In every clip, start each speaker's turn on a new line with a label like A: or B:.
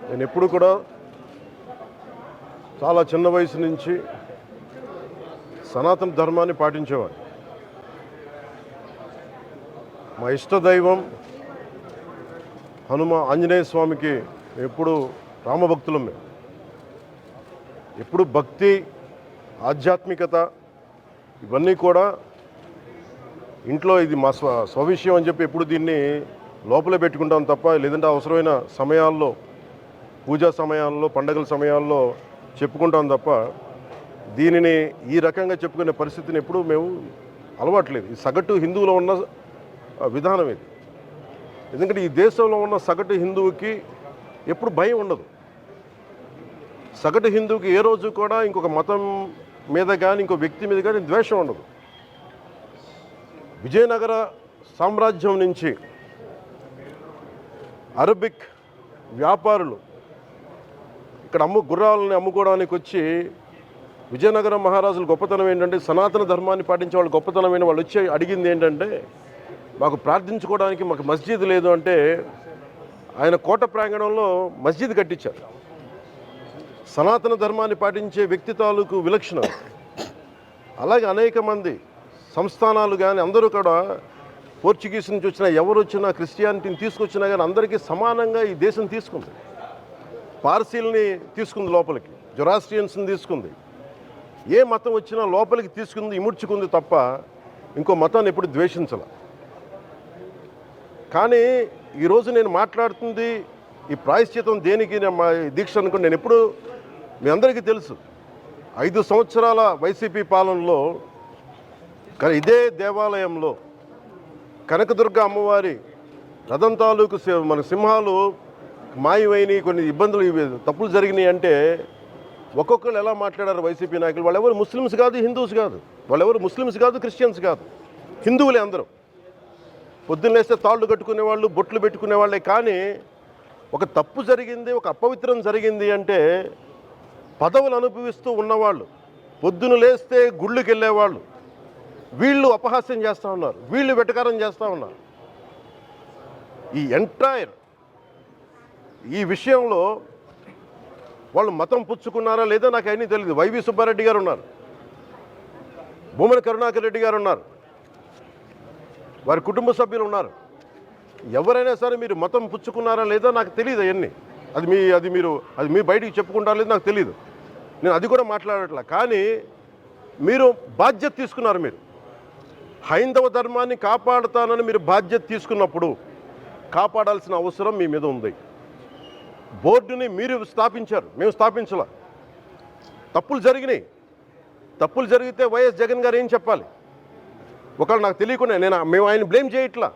A: నేను ఎప్పుడు కూడా చాలా చిన్న వయసు నుంచి సనాతన ధర్మాన్ని పాటించేవాడిని. మా ఇష్టదైవం ఆంజనేయ స్వామికి ఎప్పుడు రామభక్తులం. మేము ఎప్పుడు భక్తి, ఆధ్యాత్మికత ఇవన్నీ కూడా ఇంట్లో ఇది మా స్వవిషయం అని చెప్పి ఎప్పుడు దీన్ని లోపలే పెట్టుకుంటాం తప్ప, లేదంటే అవసరమైన సమయాల్లో, పూజా సమయాల్లో, పండగల సమయాల్లో చెప్పుకుంటాం తప్ప దీనిని ఈ రకంగా చెప్పుకునే పరిస్థితిని ఎప్పుడూ మేము అలవాట్లేదు. ఈ సగటు హిందువులో ఉన్న విధానం ఇది. ఎందుకంటే ఈ దేశంలో ఉన్న సగటు హిందువుకి ఎప్పుడు భయం ఉండదు. సగటు హిందువుకి ఏ రోజు కూడా ఇంకొక మతం మీద కానీ ఇంకో వ్యక్తి మీద కానీ ద్వేషం ఉండదు. విజయనగర సామ్రాజ్యం నుంచి అరబిక్ వ్యాపారులు ఇక్కడ గుర్రాలని అమ్ముకోవడానికి వచ్చి విజయనగరం మహారాజుల గొప్పతనం ఏంటంటే, సనాతన ధర్మాన్ని పాటించే వాళ్ళు గొప్పతనమైన వాళ్ళు వచ్చి అడిగింది ఏంటంటే, మాకు ప్రార్థించుకోవడానికి మాకు మస్జిద్ లేదు అంటే ఆయన కోట ప్రాంగణంలో మస్జిద్ కట్టించారు. సనాతన ధర్మాన్ని పాటించే వ్యక్తి తాలూకు విలక్షణం. అలాగే అనేక మంది సంస్థానాలు కానీ అందరూ కూడా పోర్చుగీస్ నుంచి వచ్చినా, ఎవరు వచ్చినా, క్రిస్టియానిటీని తీసుకొచ్చినా కానీ అందరికీ సమానంగా ఈ దేశం తీసుకుంది. పార్సీల్ని తీసుకుంది లోపలికి, జొరాస్ట్రియన్స్ని తీసుకుంది. ఏ మతం వచ్చినా లోపలికి తీసుకుంది, ఇముడ్చుకుంది తప్ప ఇంకో మతాన్ని ఎప్పుడు ద్వేషించాల. కానీ ఈరోజు నేను మాట్లాడుతుంది ఈ ప్రాయశ్చితం దేనికి, మా దీక్ష అనుకుని నేను ఎప్పుడు మీ అందరికీ తెలుసు, 5 సంవత్సరాల వైసీపీ పాలనలో ఇదే దేవాలయంలో కనకదుర్గ అమ్మవారి రథం తాలూకు మన సింహాలు మాయమైనవి, కొన్ని ఇబ్బందులు, తప్పులు జరిగినాయి అంటే ఒక్కొక్కరు ఎలా మాట్లాడారు వైసీపీ నాయకులు. వాళ్ళెవరు ముస్లిమ్స్ కాదు, హిందూస్ కాదు, వాళ్ళెవరు ముస్లిమ్స్ కాదు, క్రిస్టియన్స్ కాదు, హిందువులే అందరూ. పొద్దున్నేస్తే తాళ్ళు కట్టుకునేవాళ్ళు, బొట్లు పెట్టుకునేవాళ్ళే. కానీ ఒక తప్పు జరిగింది, ఒక అపవిత్రం జరిగింది అంటే పదవులు అనుభవిస్తూ ఉన్నవాళ్ళు, పొద్దున లేస్తే గుళ్ళకి వెళ్ళేవాళ్ళు, వీళ్ళు అపహాస్యం చేస్తూ ఉన్నారు, వీళ్ళు వెటకారం చేస్తూ ఉన్నారు. ఈ ఎంటైర్ ఈ విషయంలో వాళ్ళు మతం పుచ్చుకున్నారా లేదా నాకు అవన్నీ తెలియదు. వైవి సుబ్బారెడ్డి గారు ఉన్నారు, భూమన కరుణాకర్ రెడ్డి గారు ఉన్నారు, వారి కుటుంబ సభ్యులు ఉన్నారు. ఎవరైనా సరే మీరు మతం పుచ్చుకున్నారా లేదా నాకు తెలియదు. అవన్నీ అది మీ బయటికి చెప్పుకుంటారా లేదు నాకు తెలియదు. నేను అది కూడా మాట్లాడట్లా. కానీ మీరు బాధ్యత తీసుకున్నారు. మీరు హైందవ ధర్మాన్ని కాపాడుతానని మీరు బాధ్యత తీసుకున్నప్పుడు కాపాడాల్సిన అవసరం మీ మీద ఉంది. బోర్డుని మీరు స్థాపించారు, మేము స్థాపించాల. తప్పులు జరిగినాయి. తప్పులు జరిగితే వైఎస్ జగన్ గారు ఏం చెప్పాలి? ఒకవేళ నాకు తెలియకుండా మేము ఆయన బ్లేమ్ చేయట్లా.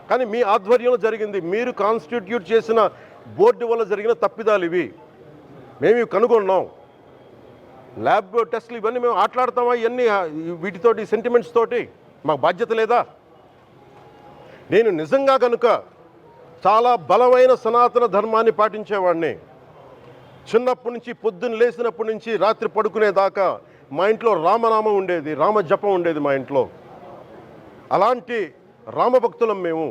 A: కానీ మీ ఆధ్వర్యంలో జరిగింది, మీరు కాన్స్టిట్యూట్ చేసిన బోర్డు వల్ల జరిగిన తప్పిదాలు ఇవి, మేము ఇవి కనుగొన్నాం. ల్యాబ్ టెస్టులు ఇవన్నీ మేము ఆటలాడతామా? ఇవన్నీ వీటితోటి సెంటిమెంట్స్ తోటి మాకు బాధ్యత లేదా? నేను నిజంగా కనుక చాలా బలమైన సనాతన ధర్మాన్ని పాటించేవాడిని. చిన్నప్పటి నుంచి, పొద్దున్న లేచినప్పటి నుంచి రాత్రి పడుకునేదాకా మా ఇంట్లో రామనామం ఉండేది, రామ జపం ఉండేది మా ఇంట్లో. అలాంటి రామభక్తులం మేము.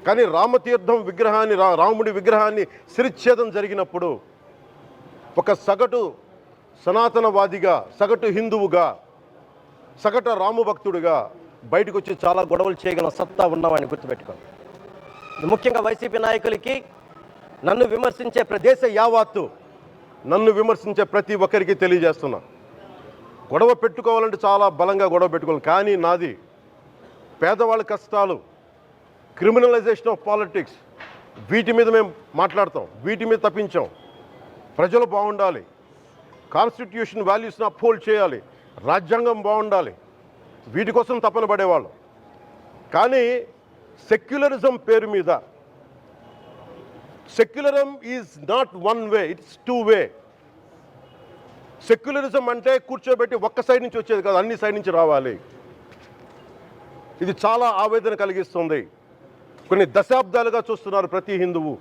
A: కానీ రామతీర్థం విగ్రహాన్ని, రాముడి విగ్రహాన్ని శిరచ్ఛేదం జరిగినప్పుడు ఒక సగటు సనాతనవాదిగా, సగటు హిందువుగా, సగటు రామభక్తుడిగా బయటకు వచ్చి చాలా గొడవలు చేయగల సత్తా ఉన్నవాడిని గుర్తుపెట్టుకోండి. ముఖ్యంగా వైసీపీ నాయకులకి, నన్ను విమర్శించే ప్రదేశ యావత్తు, నన్ను విమర్శించే ప్రతి ఒక్కరికి తెలియజేస్తున్నా, గొడవ పెట్టుకోవాలంటే చాలా బలంగా గొడవ పెట్టుకోవాలి. కానీ నాది పేదవాళ్ళ కష్టాలు, క్రిమినలైజేషన్ ఆఫ్ పాలిటిక్స్, వీటి మీద మేము మాట్లాడతాం, వీటి మీద తప్పించాం. ప్రజలు బాగుండాలి, కాన్స్టిట్యూషన్ వాల్యూస్ని అప్హోల్డ్ చేయాలి, రాజ్యాంగం బాగుండాలి, వీటి కోసం తపన పడేవాళ్ళం. కానీ సెక్యులరిజం పేరు మీద, secularism is not one way, it's 2 way. Secularism అంటే కూర్చోబెట్టి ఒక్క సైడ్ నుంచి వచ్చేది కాదు, అన్ని సైడ్ నుంచి రావాలి. ఇది చాలా ఆవేదన కలిగిస్తుంది. కొన్ని దశాబ్దాలుగా చూస్తున్నారు ప్రతి హిందువు.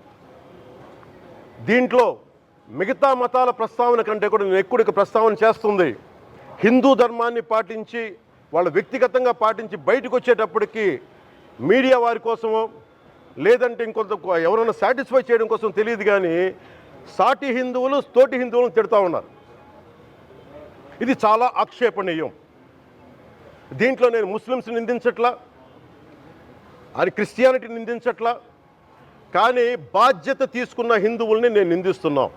A: దీంట్లో మిగతా మతాల ప్రస్తావన కంటే కూడా నేను ఎక్కువ ప్రస్తావన చేస్తుంది హిందూ ధర్మాన్ని పాటించి, వాళ్ళు వ్యక్తిగతంగా పాటించి బయటకు వచ్చేటప్పటికి మీడియా వారి కోసమో లేదంటే ఇంకొంత ఎవరైనా సాటిస్ఫై చేయడం కోసం తెలియదు. కానీ సాటి హిందువులు తోటి హిందువులను తిడతా ఉన్నారు. ఇది చాలా ఆక్షేపణీయం. దీంట్లో నేను ముస్లిమ్స్ నిందించట్లా, అది క్రిస్టియానిటీ నిందించట్లా, కానీ బాధ్యత తీసుకున్న హిందువుల్ని నేను నిందిస్తున్నాం.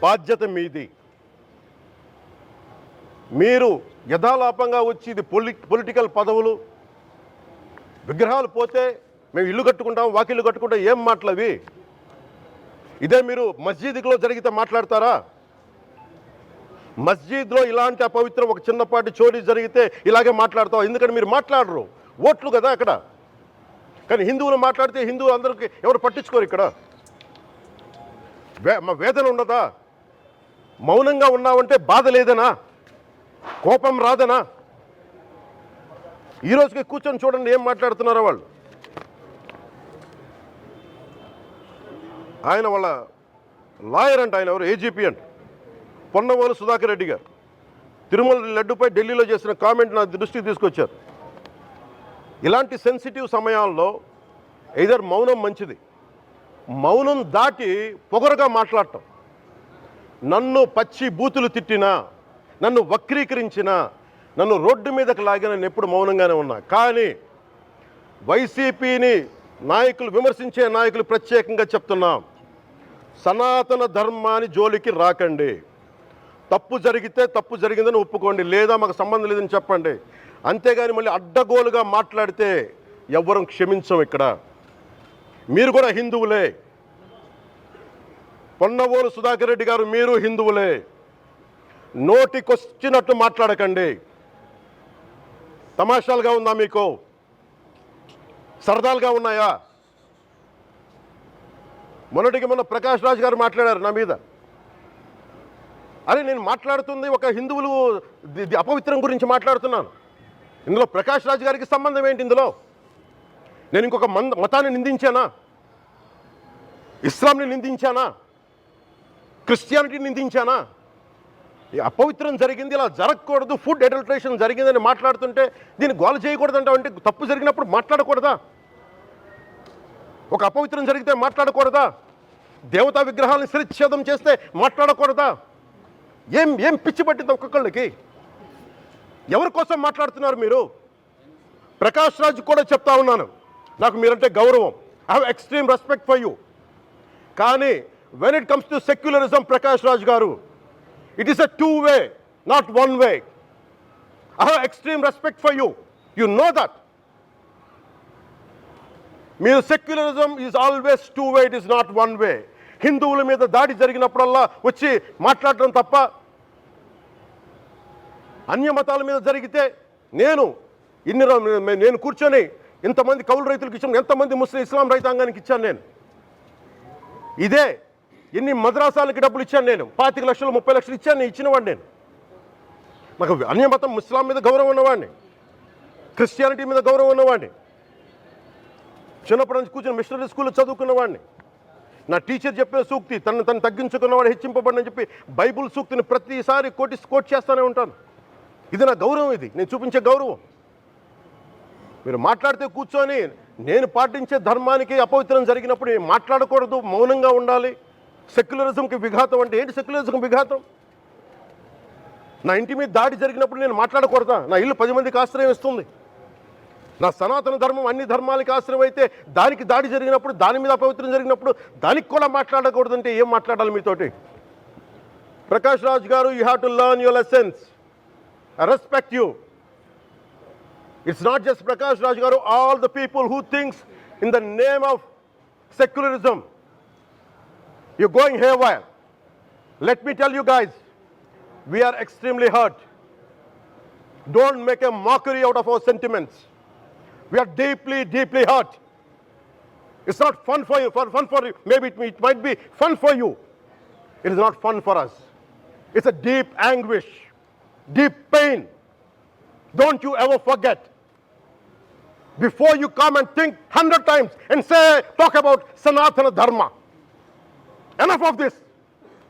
A: బాధ్యత మీది. మీరు యథాలాపంగా వచ్చి ఇది పొలిటికల్ పదవులు, విగ్రహాలు పోతే మేము ఇల్లు కట్టుకుంటాం, వాకిళ్ళు కట్టుకుంటాం, ఏం మాటలవి? ఇదే మీరు మస్జిద్లో జరిగితే మాట్లాడతారా? మస్జిద్లో ఇలాంటి అపవిత్రం ఒక చిన్నపాటి చోరీ జరిగితే ఇలాగే మాట్లాడతాం. ఎందుకంటే మీరు మాట్లాడరు, ఓట్లు కదా అక్కడ. కానీ హిందువులు మాట్లాడితే హిందువులు అందరికీ ఎవరు పట్టించుకోరు. ఇక్కడ మా వేదన ఉండదా? మౌనంగా ఉన్నామంటే బాధ లేదనా? కోపం రాదనా? ఈరోజుకి కూర్చొని చూడండి ఏం మాట్లాడుతున్నారో వాళ్ళు. ఆయన వాళ్ళ లాయర్ అంట, ఆయన ఎవరు, ఏజీపీ అంట, పొన్నవోలు సుధాకర్ రెడ్డి గారు తిరుమల లడ్డుపై ఢిల్లీలో చేసిన కామెంట్ నా దృష్టికి తీసుకొచ్చారు. ఇలాంటి సెన్సిటివ్ సమయాల్లో ఎయిదర్ మౌనం మంచిది, మౌనం దాటి పొగరుగా మాట్లాడటం, నన్ను పచ్చి బూతులు తిట్టినా, నన్ను వక్రీకరించినా, నన్ను రోడ్డు మీదకి లాగిన నేను ఎప్పుడు మౌనంగానే ఉన్నా. కానీ వైసీపీని నాయకులు, విమర్శించే నాయకులు ప్రత్యేకంగా చెప్తున్నాం, సనాతన ధర్మాన్ని జోలికి రాకండి. తప్పు జరిగితే తప్పు జరిగిందని ఒప్పుకోండి, లేదా మాకు సంబంధం లేదని చెప్పండి. అంతేగాని మళ్ళీ అడ్డగోలుగా మాట్లాడితే ఎవ్వరం క్షమించం. ఇక్కడ మీరు కూడా హిందువులే. పొన్నవోలు సుధాకర్ రెడ్డి గారు మీరు హిందువులే. నోటికొచ్చినట్టు మాట్లాడకండి. తమాషాలుగా ఉందా మీకు? సరదాలుగా ఉన్నాయా? మొన్న ప్రకాష్ రాజ్ గారు మాట్లాడారు నా మీద. అరే నేను మాట్లాడుతుంది ఒక హిందువులు అపవిత్రం గురించి మాట్లాడుతున్నాను. ఇందులో ప్రకాష్ రాజ్ గారికి సంబంధం ఏంటి? ఇందులో నేను ఇంకొక మతాన్ని నిందించానా? ఇస్లాంని నిందించానా? క్రిస్టియానిటీని నిందించానా? ఈ అపవిత్రం జరిగింది, ఇలా జరగకూడదు, ఫుడ్ అడల్ట్రేషన్ జరిగిందని మాట్లాడుతుంటే దీన్ని గోల చేయకూడదంటావు. అంటే తప్పు జరిగినప్పుడు మాట్లాడకూడదా? ఒక అపవిత్రం జరిగితే మాట్లాడకూడదా? దేవతా విగ్రహాలను శిరచ్ఛేదం చేస్తే మాట్లాడకూడదా? ఏం ఏం పిచ్చి పట్టింది ఒక్కొక్కళ్ళకి? ఎవరి కోసం మాట్లాడుతున్నారు మీరు? ప్రకాష్ రాజ్ కూడా చెప్తా ఉన్నాను, నాకు మీరంటే గౌరవం, I have extreme respect for you. కానీ when it comes to secularism, Prakash Raj గారు, it is a two way, not one way. I have extreme respect for you, you know that. మీరు secularism is always two way, it is not one way. హిందువుల మీద దాడి జరిగినప్పుడల్లా వచ్చి మాట్లాడడం తప్ప, అన్య మతాల మీద జరిగితే నేను కూర్చొని ఇంతమంది కౌలు రైతులకు ఇచ్చాను, ఎంతమంది ముస్లిం ఇస్లాం రైతాంగానికి ఇచ్చాను నేను. ఇదే ఎన్ని మద్రాసాలకి డబ్బులు ఇచ్చాను నేను, 25 లక్షలు 30 లక్షలు ఇచ్చాను, నేను ఇచ్చినవాడిని. నేను నాకు అన్య మతం ఇస్లాం మీద గౌరవం ఉన్నవాడిని, క్రిస్టియానిటీ మీద గౌరవం ఉన్నవాడిని, చిన్నప్పటి నుంచి కూర్చొని మిషనరీ స్కూల్లో చదువుకున్నవాడిని. నా టీచర్ చెప్పిన సూక్తి, తను తగ్గించుకున్నవాడు హెచ్చింపబడినని చెప్పి బైబుల్ సూక్తిని ప్రతిసారి కోట్ చేస్తూనే ఉంటాను. ఇది నా గౌరవం, ఇది నేను చూపించే గౌరవం. మీరు మాట్లాడితే కూర్చొని నేను పాటించే ధర్మానికి అపవిత్రం జరిగినప్పుడు నేను మాట్లాడకూడదు, మౌనంగా ఉండాలి. సెక్యులరిజంకి విఘాతం అంటే ఏంటి? సెక్యులరిజంకి విఘాతం నా ఇంటి మీద దాడి జరిగినప్పుడు నేను మాట్లాడకూడదా? నా ఇల్లు 10 మందికి ఆశ్రయం ఇస్తుంది. నా సనాతన ధర్మం అన్ని ధర్మాలకి ఆశ్రయం అయితే దానికి దాడి జరిగినప్పుడు, దాని మీద అపవిత్రం జరిగినప్పుడు దానికి కూడా మాట్లాడకూడదంటే ఏం మాట్లాడాలి మీతోటి? ప్రకాష్ రాజ్ గారు, you have to learn your lessons. I respect you. It's not just Prakash Raj Garu, all the people who thinks in the name of secularism, you're going haywire. Let me tell you guys, we are extremely hurt. Don't make a mockery out of our sentiments. We are deeply, deeply hurt. It's not fun for you, maybe it might be fun for you. It is not fun for us. It's a deep anguish, deep pain. Don't you ever forget. Before you come and think 100 times and talk about Sanatana Dharma. Enough of this.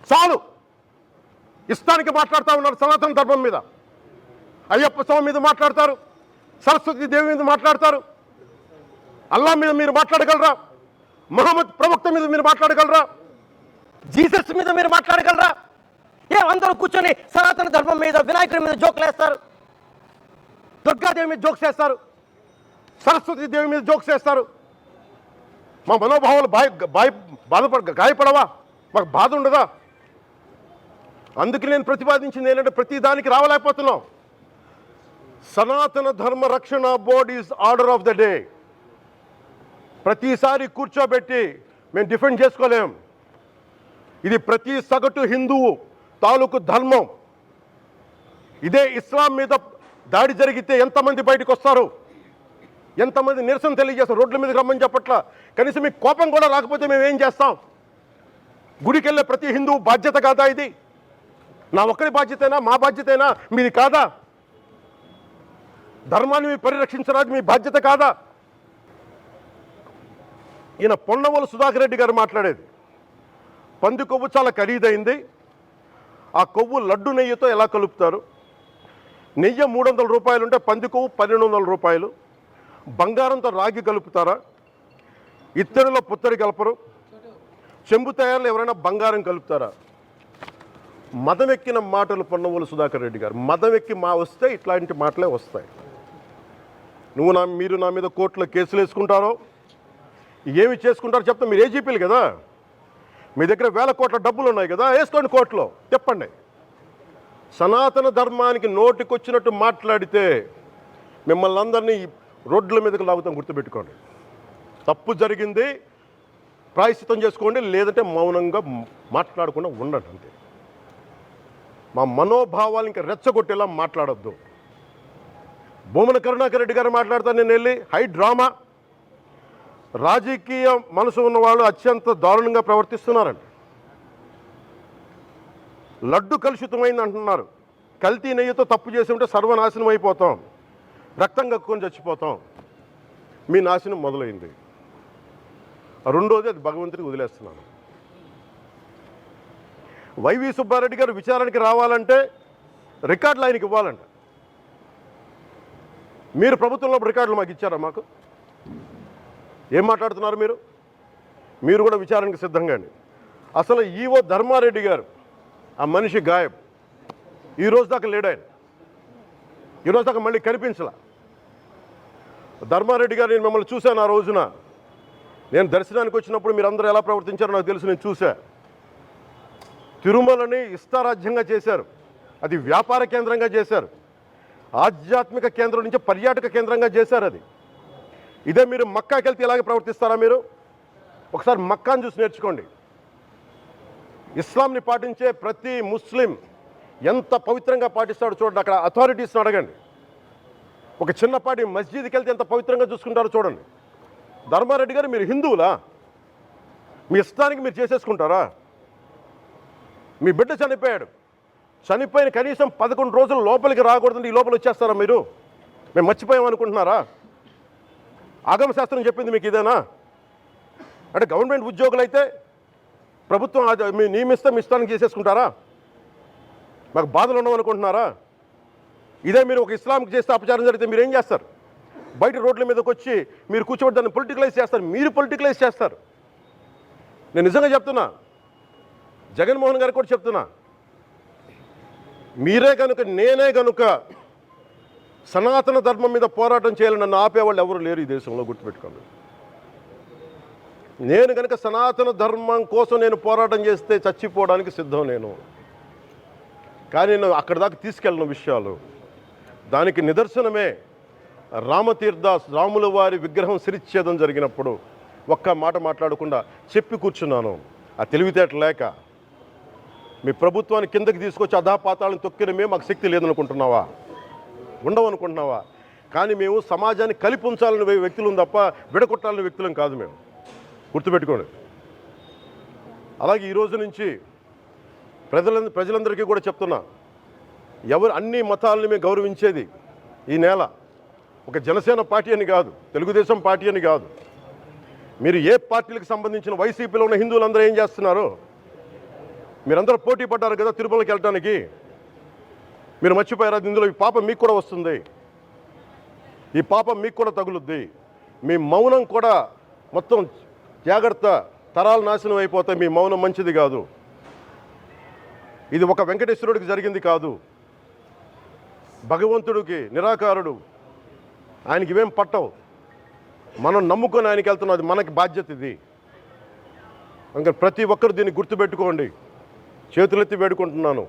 A: చాలు. ఇష్టానికి మాట్లాడుతూ ఉన్నారు సనాతన ధర్మం మీద. అయ్యప్ప స్వామి మీద మాట్లాడతారు, సరస్వతి దేవి మీద మాట్లాడతారు. అల్లా మీద మీరు మాట్లాడగలరా? మహమ్మద్ ప్రవక్త మీద మీరు మాట్లాడగలరా?
B: జీసస్ మీద మీరు మాట్లాడగలరా? అందరూ కూర్చొని సనాతన ధర్మం మీద, వినాయకుడి మీద జోకులు వేస్తారు, దుర్గాదేవి మీద జోక్స్ వేస్తారు, సరస్వతి దేవి మీద జోక్స్ వేస్తారు. మా మనోభావాలు గాయపడవా? మాకు బాధ ఉండదా? అందుకే నేను ప్రతిపాదించింది ఏంటంటే, ప్రతి దానికి రావలేకపోతున్నాం. సనాతన ధర్మ రక్షణ board is order of the day. ప్రతిసారి కూర్చోబెట్టి మేము డిఫెండ్ చేసుకోలేం. ఇది ప్రతి సగటు హిందువు తాలూకు ధర్మం. ఇదే ఇస్లాం మీద దాడి జరిగితే ఎంతమంది బయటకు వస్తారు? ఎంతమంది నిరసన తెలియజేస్తారు? రోడ్ల మీదకి రమ్మని చెప్పట్లా. కనీసం మీకు కోపం కూడా రాకపోతే మేము ఏం చేస్తాం? గుడికి వెళ్ళే ప్రతి హిందువు బాధ్యత కాదా ఇది? నా ఒక్కడి బాధ్యతేనా? మా బాధ్యతేనా? మీది కాదా? ధర్మాన్ని మీరు పరిరక్షించడానికి మీ బాధ్యత కాదా? ఈయన పొన్నవోలు సుధాకర్ రెడ్డి గారు మాట్లాడేది, పంది కొవ్వు చాలా ఖరీదైంది, ఆ కొవ్వు లడ్డు నెయ్యితో ఎలా కలుపుతారు? నెయ్యి 300 రూపాయలు ఉంటే పంది కొవ్వు 1200 రూపాయలు. బంగారంతో రాగి కలుపుతారా? ఇత్తడిలో పుత్తడి కలపరు. చెంబు తయారులో ఎవరైనా బంగారం కలుపుతారా? మదం ఎక్కిన మాటలు పొన్నవోలు సుధాకర్ రెడ్డి గారు. మదం ఎక్కి వస్తే ఇట్లాంటి మాటలే వస్తాయి. మీరు నా మీద కోర్టులో కేసులు వేసుకుంటారో ఏమి చేసుకుంటారో చెప్తా. మీరు ఏజీపీలు కదా, మీ దగ్గర వేల కోట్ల డబ్బులు ఉన్నాయి కదా, వేసుకోండి కోర్టులో, చెప్పండి. సనాతన ధర్మానికి నోటికొచ్చినట్టు మాట్లాడితే మిమ్మల్ని అందరినీ రోడ్ల మీదకి లాగుతాం, గుర్తుపెట్టుకోండి. తప్పు జరిగింది, ప్రాయశ్చిత్తం చేసుకోండి, లేదంటే మౌనంగా మాట్లాడకుండా ఉండండి అంతే. మా మనోభావాలు ఇంకా రెచ్చగొట్టేలా మాట్లాడొద్దు. భూమన కరుణాకర్ రెడ్డి గారు మాట్లాడతాను, నేను వెళ్ళి హై డ్రామా, రాజకీయ మనసు ఉన్నవాళ్ళు అత్యంత దారుణంగా ప్రవర్తిస్తున్నారండి. లడ్డు కలుషితమైంది అంటున్నారు. కల్తీ నెయ్యితో తప్పు చేసి ఉంటే సర్వనాశనం అయిపోతాం, రక్తం కక్కుని చచ్చిపోతాం. మీ నాశనం మొదలైంది. రెండోది, అది భగవంతుడికి వదిలేస్తున్నాను. వైవి సుబ్బారెడ్డి గారు విచారణకి రావాలంటే రికార్డులు ఆయనకి ఇవ్వాలంట. మీరు ప్రభుత్వంలో రికార్డులు మాకు ఇచ్చారా? మాకు ఏం మాట్లాడుతున్నారు మీరు? మీరు కూడా విచారణకు సిద్ధంగా. అసలు ఈవో ధర్మారెడ్డి గారు, ఆ మనిషి గాయం. ఈరోజు దాకా లేడు ఆయన. ఈరోజు దాకా మళ్ళీ కనిపించలా. ధర్మారెడ్డి గారు, నేను మిమ్మల్ని చూశాను ఆ రోజున. నేను దర్శనానికి వచ్చినప్పుడు మీరు అందరూ ఎలా ప్రవర్తించారో నాకు తెలుసు, నేను చూశా. తిరుమలని ఇష్టారాజ్యంగా చేశారు, అది వ్యాపార కేంద్రంగా చేశారు, ఆధ్యాత్మిక కేంద్రం నుంచి పర్యాటక కేంద్రంగా చేశారు అది. ఇదే మీరు మక్కాకి వెళ్తే ఇలాగే ప్రవర్తిస్తారా? మీరు ఒకసారి మక్కాను చూసి నేర్చుకోండి. ఇస్లాంని పాటించే ప్రతి ముస్లిం ఎంత పవిత్రంగా పాటిస్తాడో చూడండి. అక్కడ అథారిటీస్ని అడగండి. ఒక చిన్నపాటి మస్జిద్కి వెళ్తే ఎంత పవిత్రంగా చూసుకుంటారో చూడండి. ధర్మారెడ్డి గారు, మీరు హిందువులా? మీ ఇష్టానికి మీరు చేసేసుకుంటారా? మీ బిడ్డ చనిపోయాడు, చనిపోయిన కనీసం 11 రోజులు లోపలికి రాకూడదండి, ఈ లోపల వచ్చేస్తారా మీరు? మేము మర్చిపోయామనుకుంటున్నారా? ఆగమ శాస్త్రం చెప్పింది మీకు ఇదేనా? అంటే గవర్నమెంట్ ఉద్యోగులు అయితే ప్రభుత్వం మీ నియమిస్తే మీ ఇష్టానికి చేసేసుకుంటారా? మాకు బాధలు ఉండవనుకుంటున్నారా? ఇదే మీరు ఒక ఇస్లాంకి చేస్తే అపచారం జరిగితే మీరు ఏం చేస్తారు? బయట రోడ్ల మీదకి వచ్చి మీరు కూర్చోబెట్టి దాన్ని పొలిటికలైజ్ చేస్తారు. మీరు పొలిటికలైజ్ చేస్తారు. నేను నిజంగా చెప్తున్నా, జగన్మోహన్ గారికి కూడా చెప్తున్నా, మీరే కనుక, నేనే కనుక సనాతన ధర్మం మీద పోరాటం చేయాలని నన్ను ఆపేవాళ్ళు ఎవరు లేరు ఈ దేశంలో, గుర్తుపెట్టుకోండి. నేను కనుక సనాతన ధర్మం కోసం నేను పోరాటం చేస్తే చచ్చిపోవడానికి సిద్ధం నేను. కానీ నేను అక్కడి దాకా తీసుకెళ్ళిన విషయాలు, దానికి నిదర్శనమే రామతీర్థ రాముల వారి విగ్రహం శిరిచ్ఛేదం జరిగినప్పుడు ఒక్క మాట మాట్లాడకుండా చెప్పి కూర్చున్నాను. ఆ తెలివితేట లేక మీ ప్రభుత్వాన్ని కిందకి తీసుకొచ్చి అధాపాతాలను తొక్కిన మేము మాకు శక్తి లేదనుకుంటున్నావా? ఉండవనుకుంటున్నావా? కానీ మేము సమాజాన్ని కలిపి ఉంచాలని వ్యక్తులం తప్ప విడగొట్టాలని వ్యక్తులం కాదు మేము, గుర్తుపెట్టుకోండి. అలాగే ఈరోజు నుంచి ప్రజలందరికీ కూడా చెప్తున్నా, అన్ని మతాలని మేము గౌరవించేది ఈ నేల. ఒక జనసేన పార్టీ అని కాదు, తెలుగుదేశం పార్టీ అని కాదు. మీరు ఏ పార్టీలకు సంబంధించిన వైసీపీలో ఉన్న హిందువులందరూ ఏం చేస్తున్నారు? మీరందరూ పోటీ పడ్డారు కదా తిరుమలకి వెళ్ళడానికి, మీరు మర్చిపోయారు. ఇందులో ఈ పాపం మీకు కూడా వస్తుంది, ఈ పాపం మీకు కూడా తగులుద్ది. మీ మౌనం కూడా మొత్తం జాగ్రత్త, తరాలు నాశనం అయిపోతాయి. మీ మౌనం మంచిది కాదు. ఇది ఒక వెంకటేశ్వరుడికి జరిగింది కాదు, భగవంతుడికి, నిరాకారుడు, ఆయనకి ఇవేం పట్టవు, మనం నమ్ముకొని ఆయనకి వెళ్తున్నది మనకి బాధ్యత ఇది. ఇంకా ప్రతి ఒక్కరు దీన్ని గుర్తుపెట్టుకోండి. చేతులెత్తి వేడుకుంటున్నాను.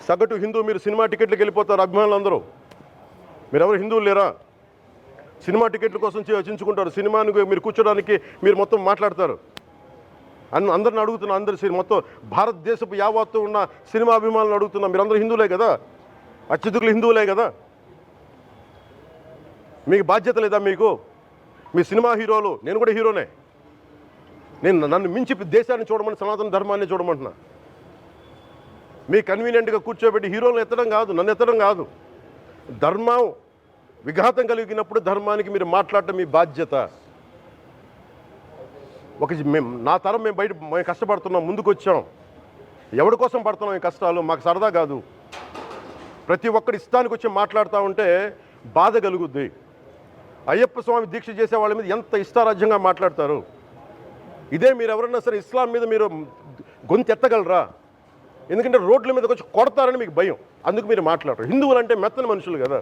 B: సగటు హిందూ మీరు సినిమా టికెట్లకు వెళ్ళిపోతారు, అభిమానులు అందరూ. మీరెవరు హిందువులు లేరా? సినిమా టికెట్ల కోసం చించుకుంటారు. సినిమాని మీరు కూర్చోడానికి మీరు మొత్తం మాట్లాడతారు. అందరిని అడుగుతున్నా, మొత్తం భారతదేశపు యావత్తు ఉన్న సినిమా అభిమానులను అడుగుతున్నా, మీరందరూ హిందువులే కదా, అత్యధికులు హిందువులే కదా, మీకు బాధ్యత లేదా? మీకు మీ సినిమా హీరోలు, నేను కూడా హీరోనే, నన్ను మించి దేశాన్ని చూడమని, సనాతన ధర్మాన్ని చూడమంటున్నా. మీ కన్వీనియంట్గా కూర్చోబెట్టి హీరోలను ఎత్తడం కాదు, నన్ను ఎత్తడం కాదు. ధర్మం విఘాతం కలిగినప్పుడు ధర్మానికి మీరు మాట్లాడటం మీ బాధ్యత. నా తరం మేము కష్టపడుతున్నాం, ముందుకు వచ్చాం. ఎవరి కోసం పడుతున్నాం ఈ కష్టాలు? మాకు సరదా కాదు. ప్రతి ఒక్కరి ఇష్టానికి వచ్చి మాట్లాడుతూ ఉంటే బాధ కలుగుద్ది. అయ్యప్ప స్వామి దీక్ష చేసే వాళ్ళ మీద ఎంత ఇష్టారాజ్యంగా మాట్లాడతారు. ఇదే మీరు ఎవరన్నా సరే ఇస్లాం మీద మీరు గొంతు ఎత్తగలరా? ఎందుకంటే రోడ్ల మీదకి వచ్చి కొడతారని మీకు భయం, అందుకు మీరు మాట్లాడరు. హిందువులు అంటే మెత్తని మనుషులు కదా,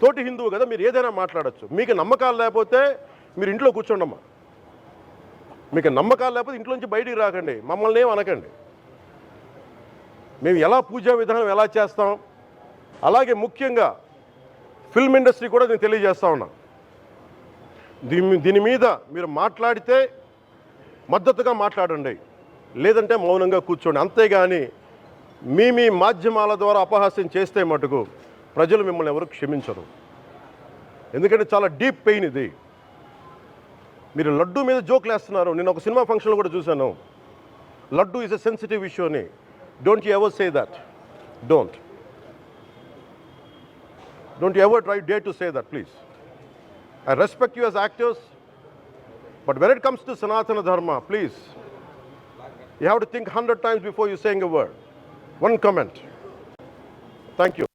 B: తోటి హిందువు కదా, మీరు ఏదైనా మాట్లాడచ్చు. మీకు నమ్మకాలు లేకపోతే మీరు ఇంట్లో కూర్చోండమ్మా. మీకు నమ్మకాలు లేకపోతే ఇంట్లోంచి బయటికి రాకండి, మమ్మల్ని ఏం అనకండి. మేము ఎలా పూజా విధానం ఎలా చేస్తాం, అలాగే ముఖ్యంగా ఫిల్మ్ ఇండస్ట్రీ కూడా నేను తెలియజేస్తా ఉన్నా. దీని మీద మీరు మాట్లాడితే మద్దతుగా మాట్లాడండి, లేదంటే మౌనంగా కూర్చోండి. అంతేగాని మీ మాధ్యమాల ద్వారా అపహాస్యం చేస్తే మటుకు ప్రజలు మిమ్మల్ని ఎవరు క్షమించరు. ఎందుకంటే చాలా డీప్ పెయిన్ ఇది. మీరు లడ్డు మీద జోకులు వేస్తున్నారు. నేను ఒక సినిమా ఫంక్షన్లో కూడా చూశాను. Laddu is a sensitive issue అని. Don't you ever say that. Don't you ever dare to say that, please. I respect you as actors, but when it comes to Sanatana Dharma, please, you have to think 100 times before you saying a word. One comment. Thank you.